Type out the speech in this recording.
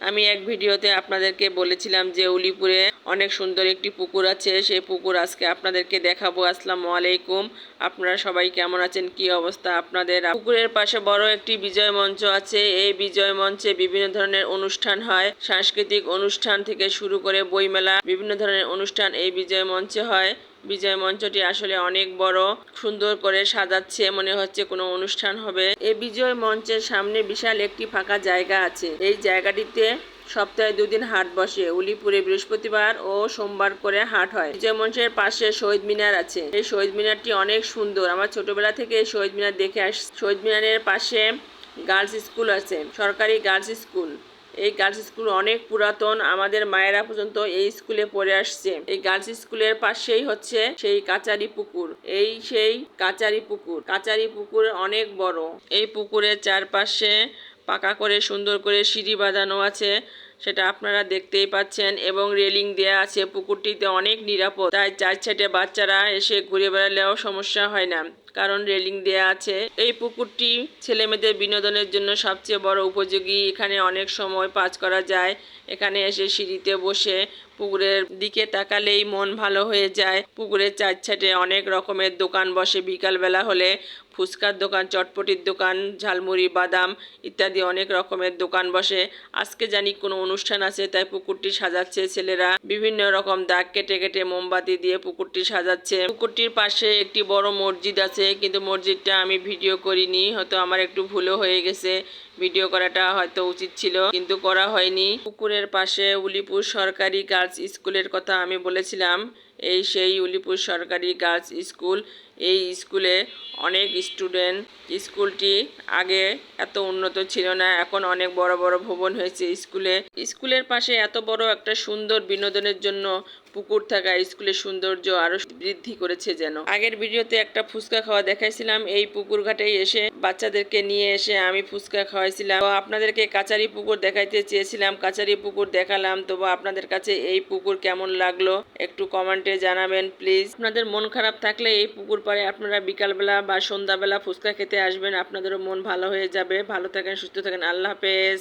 আমি এক ভিডিওতে আপনাদেরকে বলেছিলাম যে উলিপুরে অনেক সুন্দর একটি পুকুর আছে, সেই পুকুর আজকে আপনাদেরকে দেখাবো। আসসালামু আলাইকুম, আপনারা সবাই কেমন আছেন, কি অবস্থা আপনাদের? পুকুরের পাশে বড় একটি বিজয় মঞ্চ আছে। এই বিজয় মঞ্চে বিভিন্ন ধরনের অনুষ্ঠান হয়, সাংস্কৃতিক অনুষ্ঠান থেকে শুরু করে বইমেলা, বিভিন্ন ধরনের অনুষ্ঠান এই বিজয় মঞ্চে হয়। বিজয় মঞ্চটি আসলে অনেক বড়, সুন্দর করে সাজাচ্ছে, মনে হচ্ছে কোনো অনুষ্ঠান হবে। এই বিজয় মঞ্চের সামনে বিশাল একটি ফাঁকা জায়গা আছে। এই জায়গাটিতে সপ্তাহে 2 দিন হাট বসে। উলিপুরে বৃহস্পতিবার ও সোমবার করে হাট হয়। বিজয় মঞ্চের পাশে শহীদ মিনার আছে। এই শহীদ মিনারটি অনেক সুন্দর, আমার ছোটবেলা থেকে এই শহীদ মিনার দেখে আসছি। শহীদ মিনারের পাশে গার্লস স্কুল আছে, সরকারি গার্লস স্কুল। এই গার্লস স্কুল অনেক পুরাতন, আমাদের মায়েরা পর্যন্ত এই স্কুলে পড়ে আসছে। এই গার্লস স্কুলের পাশেই হচ্ছে সেই কাচারি পুকুর। সেই কাচারি পুকুর, কাচারি পুকুর অনেক বড়। এই পুকুরের চারপাশে পাকা করে সুন্দর করে সিঁড়ি বাঁধানো আছে, সেটা আপনারা দেখতেই পাচ্ছেন, এবং রেলিং দেয়া আছে। পুকুরটিতে অনেক নিরাপদ, তাই 4 সাইডে বাচ্চারা এসে ঘুরে বেড়ালেও সমস্যা হয় না, কারণ রেলিং দেয়া আছে। এই পুকুরটি ছেলেমেয়েদের বিনোদনের জন্য সবচেয়ে বড় উপযোগী। এখানে অনেক সময় পাস করা যায়। এখানে এসে সিঁড়িতে বসে পুকুরের দিকে তাকালেই মন ভালো হয়ে যায়। পুকুরের 4 সাইডে অনেক রকমের দোকান বসে। বিকালবেলা হলে ফুচকার দোকান, চটপটির দোকান, ঝালমুড়ি, বাদাম ইত্যাদি অনেক রকমের দোকান বসে। আজকে জানি কোনো অনুষ্ঠান আছে, তাই পুকুরটি সাজাচ্ছে ছেলেরা। বিভিন্ন রকম দাগ কেটে কেটে মোমবাতি দিয়ে পুকুরটি সাজাচ্ছে। পুকুরটির পাশে একটি বড় মসজিদ আছে, কিন্তু মসজিদটা আমি ভিডিও করিনি, হয়তো আমার একটু ভুলও হয়ে গেছে। ভিডিও করাটা হয়তো উচিত ছিল, কিন্তু করা হয়নি। পুকুরের পাশে উলিপুর সরকারি গার্লস স্কুলের কথা আমি বলেছিলাম। এই সেই উলিপুর সরকারি গার্লস স্কুল। এই স্কুলে অনেক স্টুডেন্ট। স্কুলটি আগে এত উন্নত ছিল না, এখন অনেক বড় বড় ভবন হয়েছে স্কুলে। স্কুলের পাশে এত বড় একটা সুন্দর বিনোদনের জন্য পুকুর থাকা স্কুলের সৌন্দর্য আরো বৃদ্ধি করেছে যেন। আগের ভিডিওতে একটা ফুচকা খাওয়া দেখাইছিলাম, এই পুকুর ঘাটেই এসে বাচ্চাদেরকে নিয়ে এসে আমি ফুচকা খাওয়াইছিলাম। তো আপনাদেরকে কাচারি পুকুর দেখাইতে চেয়েছিলাম, কাচারি পুকুর দেখালাম। তো আপনাদের কাছে এই পুকুর কেমন লাগলো একটু কমেন্টে জানাবেন প্লিজ। আপনাদের মন খারাপ থাকলে এই পুকুর পাড়ে আপনারা বিকালবেলা বা সন্ধ্যাবেলা ফুচকা খেতে আসবেন, আপনাদেরও মন ভালো হয়ে যাবে। ভালো থাকেন, সুস্থ থাকেন, আল্লাহ হাফেজ।